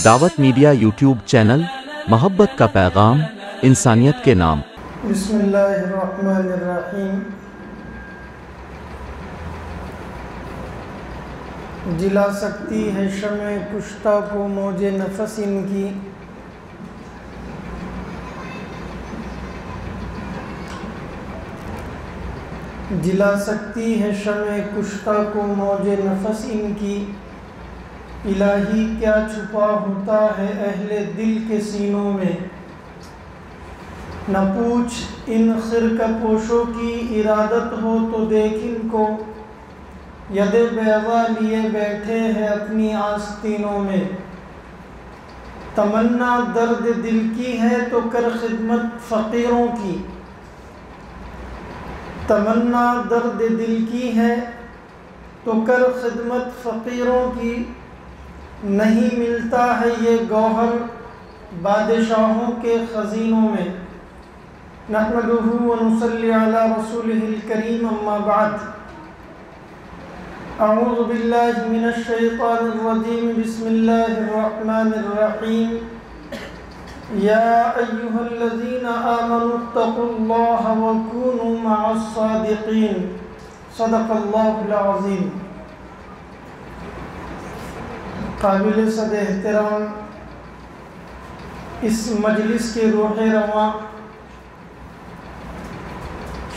دعوت media YouTube channel, محبت کا پیغام، انسانیت کے نام۔ بسم اللہ الرحمن الرحیم۔ جلا سکتی ہے شمع کشتہ کو موج نفس ان کی، جلا سکتی ہے شمع کشتہ کو موج نفس ان کی۔ الہی کیا چھپا ہوتا ہے اہل دل کے سینوں میں، نہ پوچھ ان خرقہ پوشوں کی ارادت ہو تو دیکھ ان کو، ید بیضا لیے بیٹھے ہیں اپنی آستینوں میں۔ تمنا درد دل کی ہے تو کر خدمت فقیروں کی، تمنا درد دل کی ہے تو کر خدمت فقیروں کی۔ نہیں ملتا ہے یہ گوہر بادشاہوں کے خزینوں میں۔ نحمدہ ونصلی علی رسولہ الکریم، اما بعد۔ اعوذ باللہ من الشیطان الرجیم، بسم اللہ الرحمن الرحیم۔ یا ایہا الذین آمنوا اتقوا اللہ وکونوا مع الصادقین۔ صدق اللہ العظیم۔ قابل صد احترام اس مجلس کے روح رواں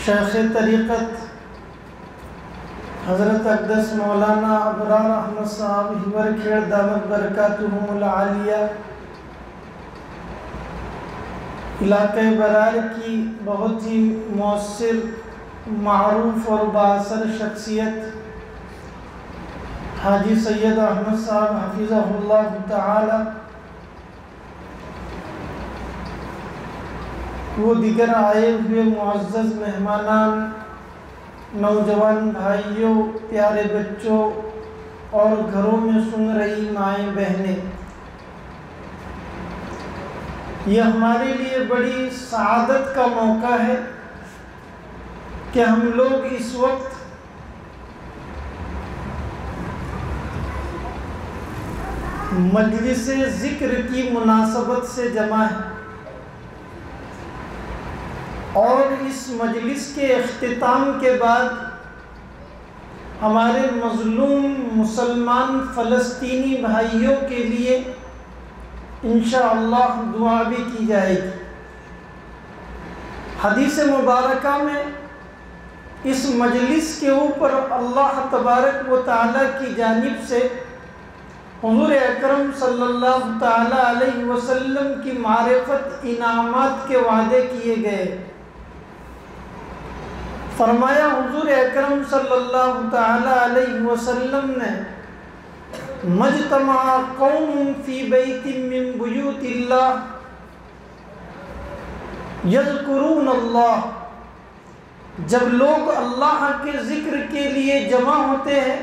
شیخ طریقت حضرت اقدس مولانا ابرار احمد صاحب ہیور کھیڑ دامت برکاتہم العالیہ، علاقہ برار کی بہت ہی مؤثر، معروف اور بااثر شخصیت حاجی سید احمد صاحب حفظہ اللہ تعالی، وہ دیگر آئے ہوئے معزز مہمانان، نوجوان بھائیوں، پیارے بچوں اور گھروں میں سن رہی مائیں بہنیں، یہ ہمارے لیے بڑی سعادت کا موقع ہے کہ ہم لوگ اس وقت مجلس ذکر کی مناسبت سے جمع ہیں، اور اس مجلس کے اختتام کے بعد ہمارے مظلوم مسلمان فلسطینی بھائیوں کے لیے انشاءاللہ دعا بھی کی جائے گی۔ حدیث مبارکہ میں اس مجلس کے اوپر اللہ تبارک و تعالیٰ کی جانب سے حضور اکرم صلی اللہ تعالیٰ علیہ وسلم کی معرفت، انعامات کے وعدے کیے گئے۔ فرمایا حضور اکرم صلی اللہ تعالیٰ علیہ وسلم نے، مجتمع قوم فی بیت من بیوت اللہ یذکرون اللہ، جب لوگ اللہ کے ذکر کے لیے جمع ہوتے ہیں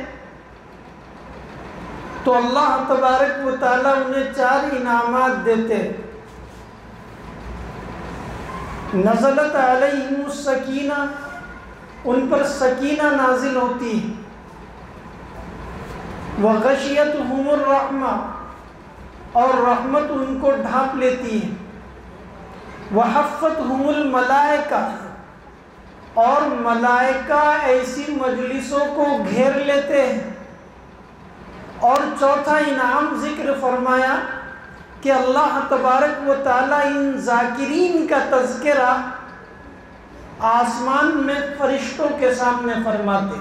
تو اللہ تبارک و تعالیٰ انہیں 4 انعامات دیتے۔ نزلت علیہم السکینہ، ان پر سکینہ نازل ہوتی ہے۔ وغشیتہم الرحمہ، اور رحمت ان کو ڈھانپ لیتی ہے۔ وحفتہم الملائکہ، اور ملائکہ ایسی مجلسوں کو گھیر لیتے ہیں۔ اور چوتھا انعام ذکر فرمایا کہ اللہ تبارک و تعالیٰ ان ذاکرین کا تذکرہ آسمان میں فرشتوں کے سامنے فرماتے۔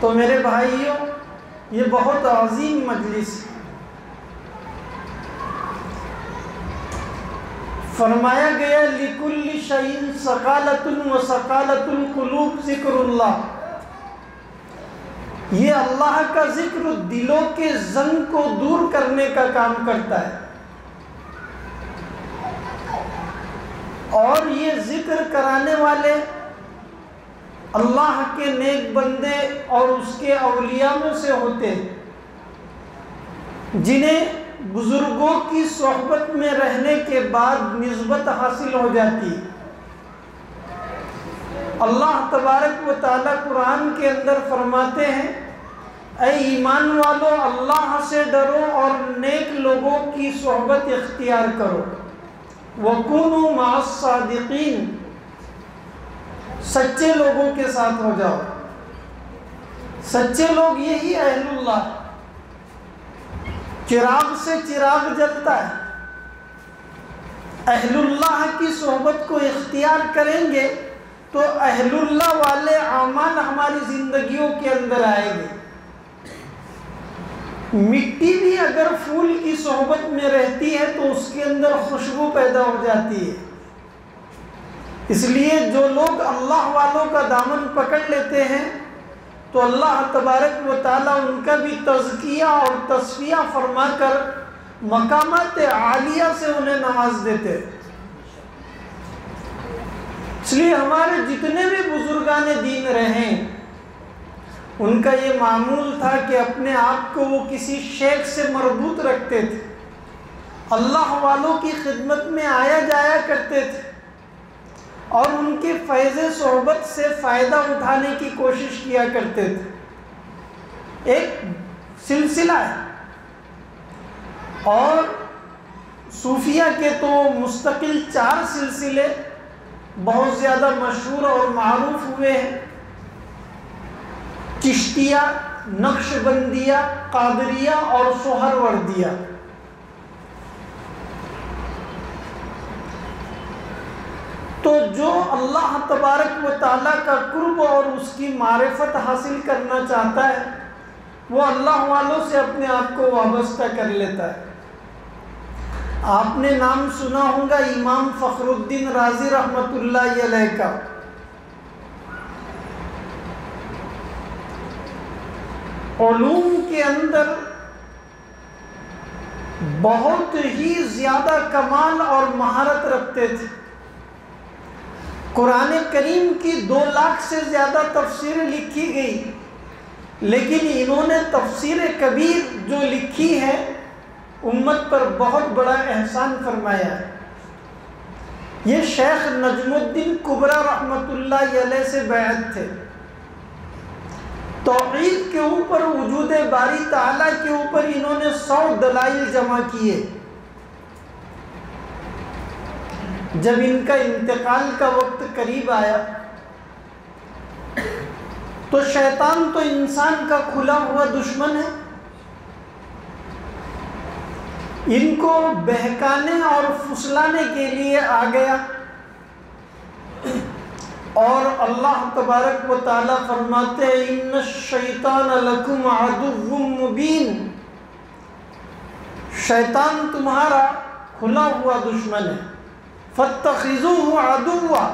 تو میرے بھائیوں، یہ بہت عظیم مجلس ہے۔ فرمایا گیا لِكُلِّ شَيْءٍ ثَقَالَةٌ وَثَقَالَةُ الْقُلُوبِ ذِكْرُ اللَّهِ، یہ اللہ کا ذکر دلوں کے زنگ کو دور کرنے کا کام کرتا ہے، اور یہ ذکر کرانے والے اللہ کے نیک بندے اور اس کے اولیاء میں سے ہوتے ہیں، جنہیں بزرگوں کی صحبت میں رہنے کے بعد نسبت حاصل ہو جاتی ہے۔ اللہ تبارک و تعالیٰ قرآن کے اندر فرماتے ہیں، اے ایمان والو اللہ سے ڈرو اور نیک لوگوں کی صحبت اختیار کرو، وَكُونُوا مَعَ الصَّادِقِينَ، سچے لوگوں کے ساتھ ہو جاؤ۔ سچے لوگ یہی اہل اللہ، چراغ سے چراغ جلتا ہے، اہل اللہ کی صحبت کو اختیار کریں گے تو اہل اللہ والے اعمال ہماری زندگیوں کے اندر آئیں گے۔ مٹی بھی اگر پھول کی صحبت میں رہتی ہے تو اس کے اندر خوشبو پیدا ہو جاتی ہے۔ اس لیے جو لوگ اللہ والوں کا دامن پکڑ لیتے ہیں تو اللہ تبارک و تعالیٰ ان کا بھی تزکیہ اور تصفیہ فرما کر مقامات عالیہ سے انہیں نواز دیتے۔ اس لیے ہمارے جتنے بھی بزرگان دین رہیں ان کا یہ معمول تھا کہ اپنے آپ کو وہ کسی شیخ سے مربوط رکھتے تھے، اللہ والوں کی خدمت میں آیا جایا کرتے تھے اور ان کے فیض صحبت سے فائدہ اٹھانے کی کوشش کیا کرتے تھے۔ ایک سلسلہ ہے، اور صوفیہ کے تو مستقل 4 سلسلے بہت زیادہ مشہور اور معروف ہوئے ہیں، چشتیہ، نقش بندیہ، قادریہ اور سہروردیہ۔ تو جو اللہ تبارک و تعالیٰ کا قرب اور اس کی معرفت حاصل کرنا چاہتا ہے وہ اللہ والوں سے اپنے آپ کو وابستہ کر لیتا ہے۔ آپ نے نام سنا ہوگا امام فخر الدین رازی رحمۃ اللہ علیہ کا۔ علوم کے اندر بہت ہی زیادہ کمال اور مہارت رکھتے تھے۔ قرآن کریم کی 2 لاکھ سے زیادہ تفسیریں لکھی گئی، لیکن انہوں نے تفسیر کبیر جو لکھی ہے امت پر بہت بڑا احسان فرمایا ہے۔ یہ شیخ نجم الدین کبریٰ رحمۃ اللہ علیہ سے بیعت تھے۔ توحید کے اوپر، وجود باری تعالیٰ کے اوپر انہوں نے 100 دلائل جمع کیے۔ جب ان کا انتقال کا وقت قریب آیا تو شیطان تو انسان کا کھلا ہوا دشمن ہے، ان کو بہکانے اور پھسلانے کے لیے آ گیا، اور اللہ تبارک و تعالیٰ فرماتے ہیں ان الشیطان لکم عدو مبین، شیطان تمہارا کھلا ہوا دشمن ہے، فاتخذوہ عدوا،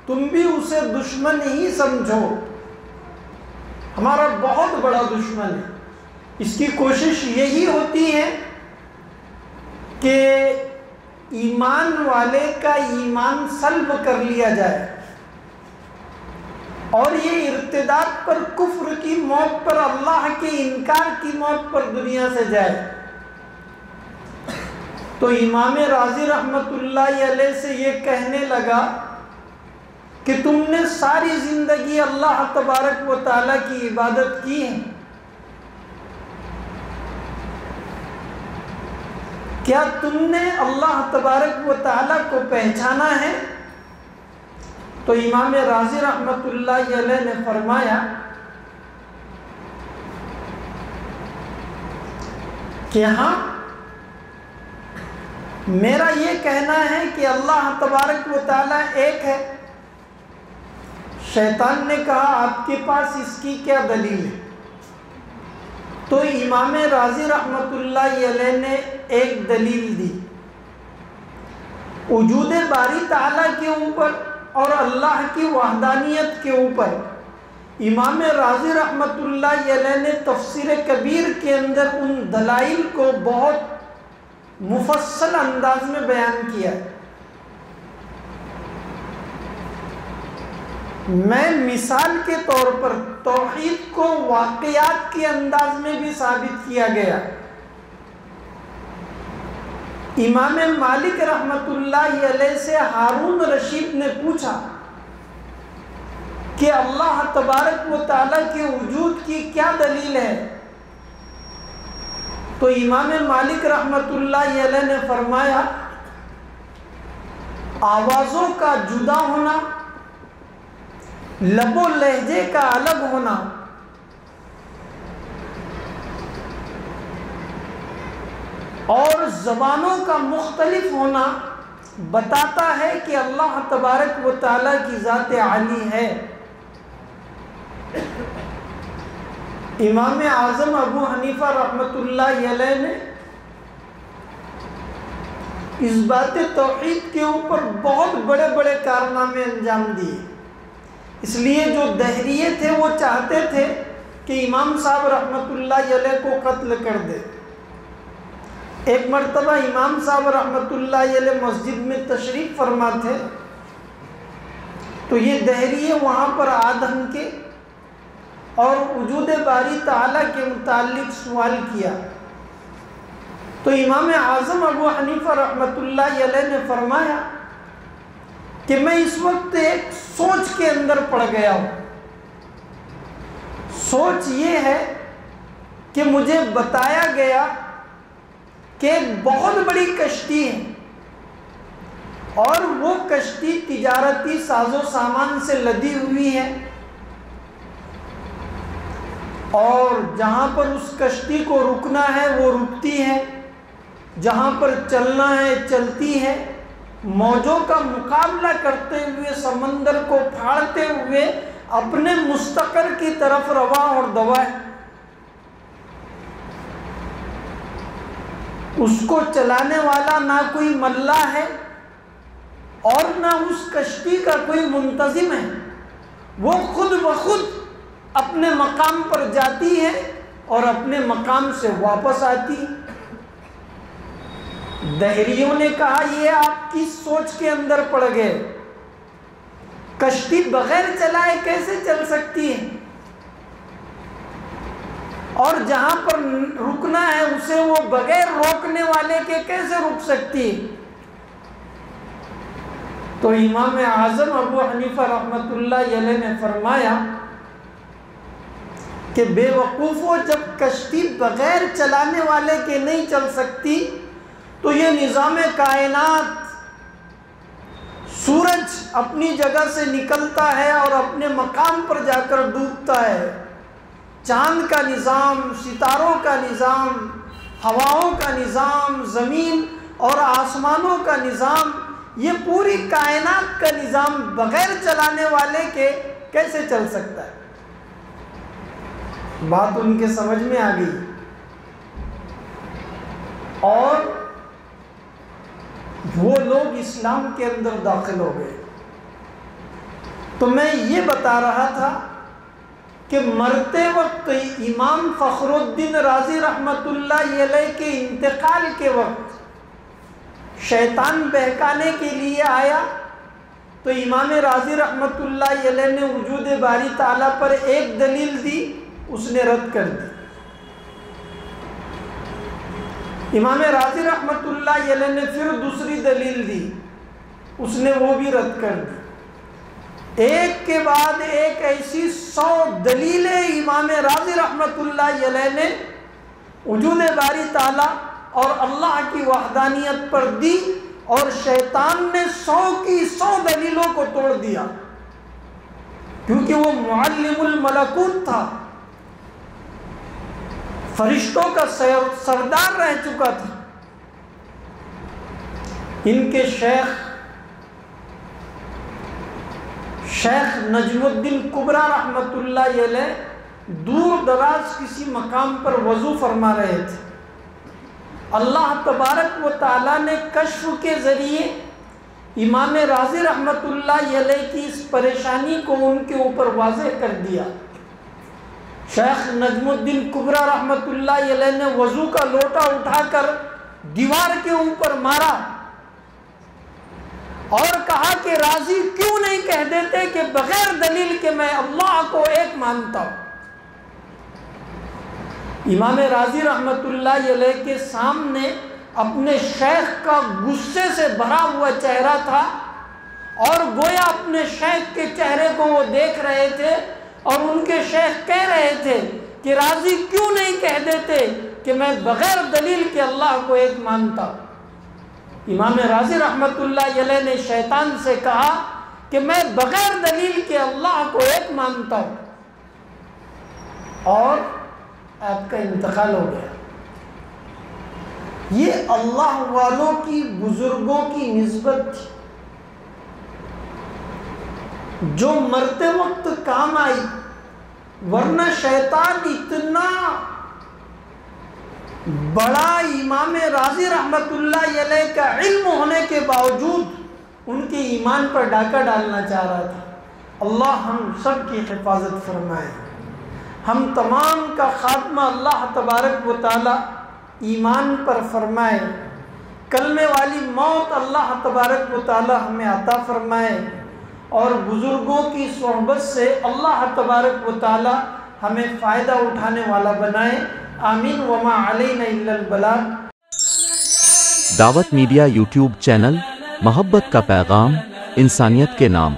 تم بھی اسے دشمن ہی سمجھو، ہمارا بہت بڑا دشمن ہے۔ اس کی کوشش یہی ہوتی ہے کہ ایمان والے کا ایمان سلب کر لیا جائے اور یہ ارتداد پر، کفر کی موت پر، اللہ کے انکار کی موت پر دنیا سے جائے۔ تو امام رازی رحمۃ اللہ علیہ سے یہ کہنے لگا کہ تم نے ساری زندگی اللہ تبارک و تعالیٰ کی عبادت کی ہے، کیا تم نے اللہ تبارک و تعالیٰ کو پہچانا ہے؟ تو امام رازی رحمۃ اللہ علیہ نے فرمایا کہ ہاں، میرا یہ کہنا ہے کہ اللہ تبارک و تعالیٰ ایک ہے۔ شیطان نے کہا آپ کے پاس اس کی کیا دلیل ہے؟ تو امام رازی رحمۃ اللہ علیہ نے ایک دلیل دی، وجود باری تعالیٰ کے اوپر اور اللہ کی وحدانیت کے اوپر۔ امام رازی رحمۃ اللہ علیہ نے تفسیر کبیر کے اندر ان دلائل کو بہت مفصل انداز میں بیان کیا۔ میں مثال کے طور پر توحید کو واقعات کے انداز میں بھی ثابت کیا گیا۔ امام مالک رحمۃ اللہ علیہ سے ہارون رشید نے پوچھا کہ اللہ تبارک و تعالیٰ کے وجود کی کیا دلیل ہے؟ تو امام مالک رحمۃ اللہ علیہ نے فرمایا آوازوں کا جدا ہونا، لب و لہجے کا الگ ہونا، اور زبانوں کا مختلف ہونا بتاتا ہے کہ اللہ تبارک و تعالیٰ کی ذات عالی ہے۔ امام اعظم ابو حنیفہ رحمۃ اللہ علیہ نے اس بات توحید کے اوپر بہت بڑے بڑے کارنامے انجام دیے۔ اس لیے جو دہریے تھے وہ چاہتے تھے کہ امام صاحب رحمۃ اللہ علیہ کو قتل کر دے۔ ایک مرتبہ امام صاحب رحمۃ اللہ علیہ مسجد میں تشریف فرما تھے، تو یہ دہریے وہاں پر آدھن کے اور وجود باری تعالیٰ کے متعلق سوال کیا۔ تو امام اعظم ابو حنیفہ رحمۃ اللہ علیہ نے فرمایا کہ میں اس وقت ایک سوچ کے اندر پڑ گیا ہوں۔ سوچ یہ ہے کہ مجھے بتایا گیا کہ ایک بہت بڑی کشتی ہے، اور وہ کشتی تجارتی ساز و سامان سے لدی ہوئی ہے، اور جہاں پر اس کشتی کو رکنا ہے وہ رکتی ہے، جہاں پر چلنا ہے چلتی ہے، موجوں کا مقابلہ کرتے ہوئے سمندر کو پھاڑتے ہوئے اپنے مستقر کی طرف رواں اور دوا ہے۔ اس کو چلانے والا نہ کوئی ملاح ہے اور نہ اس کشتی کا کوئی منتظم ہے، وہ خود بخود اپنے مقام پر جاتی ہے اور اپنے مقام سے واپس آتی۔ دہریوں نے کہا یہ آپ کی سوچ کے اندر پڑ گئے، کشتی بغیر چلائے کیسے چل سکتی ہے، اور جہاں پر رکنا ہے اسے وہ بغیر روکنے والے کے کیسے رک سکتی ہے؟ تو امام اعظم ابو حنیفہ رحمۃ اللہ علیہ نے فرمایا کہ بے وقوفو، جب کشتی بغیر چلانے والے کے نہیں چل سکتی تو یہ نظام کائنات، سورج اپنی جگہ سے نکلتا ہے اور اپنے مقام پر جا کر ڈوبتا ہے، چاند کا نظام، ستاروں کا نظام، ہواؤں کا نظام، زمین اور آسمانوں کا نظام، یہ پوری کائنات کا نظام بغیر چلانے والے کے کیسے چل سکتا ہے؟ بات ان کے سمجھ میں آ گئی، اور وہ لوگ اسلام کے اندر داخل ہو گئے۔ تو میں یہ بتا رہا تھا کہ مرتے وقت امام فخر الدین رازی رحمۃ اللہ علیہ کے انتقال کے وقت شیطان بہکانے کے لیے آیا، تو امام رازی رحمۃ اللہ علیہ نے وجود باری تعالیٰ پر ایک دلیل دی، اس نے رد کر دی۔ امام رازی رحمۃ اللہ علیہ نے پھر دوسری دلیل دی، اس نے وہ بھی رد کر دی۔ ایک کے بعد ایک ایسی 100 دلیلیں امام رازی رحمۃ اللہ علیہ نے وجود باری تعالیٰ اور اللہ کی وحدانیت پر دی، اور شیطان نے 100 کی 100 دلیلوں کو توڑ دیا، کیونکہ وہ معلم الملکوت تھا، فرشتوں کا سردار رہ چکا تھا۔ ان کے شیخ نجم الدین کبریٰ رحمۃ اللہ علیہ دور دراز کسی مقام پر وضو فرما رہے تھے۔ اللہ تبارک و تعالیٰ نے کشف کے ذریعے امام رازی رحمۃ اللہ علیہ کی اس پریشانی کو ان کے اوپر واضح کر دیا۔ شیخ نجم الدین کبریٰ رحمۃ اللہ علیہ نے وضو کا لوٹا اٹھا کر دیوار کے اوپر مارا اور کہا کہ راضی کیوں نہیں کہہ دیتے کہ بغیر دلیل کے میں اللہ کو ایک مانتا ہوں۔ امام راضی رحمۃ اللہ علیہ کے سامنے اپنے شیخ کا غصے سے بھرا ہوا چہرہ تھا، اور گویا اپنے شیخ کے چہرے کو وہ دیکھ رہے تھے اور ان کے شیخ کہہ رہے تھے کہ راضی کیوں نہیں کہہ دیتے کہ میں بغیر دلیل کے اللہ کو ایک مانتا ہوں۔ امام راضی رحمت اللہ علیہ نے شیطان سے کہا کہ میں بغیر دلیل کے اللہ کو ایک مانتا ہوں، اور آپ کا انتقال ہو گیا۔ یہ اللہ والوں کی، بزرگوں کی نسبت تھی جو مرتے وقت کام آئی، ورنہ شیطان اتنا بڑا امام راضی رحمت اللہ علیہ کا علم ہونے کے باوجود ان کے ایمان پر ڈاکہ ڈالنا چاہ رہا تھا۔ اللہ ہم سب کی حفاظت فرمائے، ہم تمام کا خاتمہ اللہ تبارک و تعالی ایمان پر فرمائے، کلمے والی موت اللہ تبارک و تعالی ہمیں عطا فرمائے، اور بزرگوں کی صحبت سے اللہ تبارک و تعالی ہمیں فائدہ اٹھانے والا بنائے، آمین۔ وما علینا الا البلاغ۔ دعوت میڈیا یوٹیوب چینل، محبت کا پیغام، انسانیت کے نام۔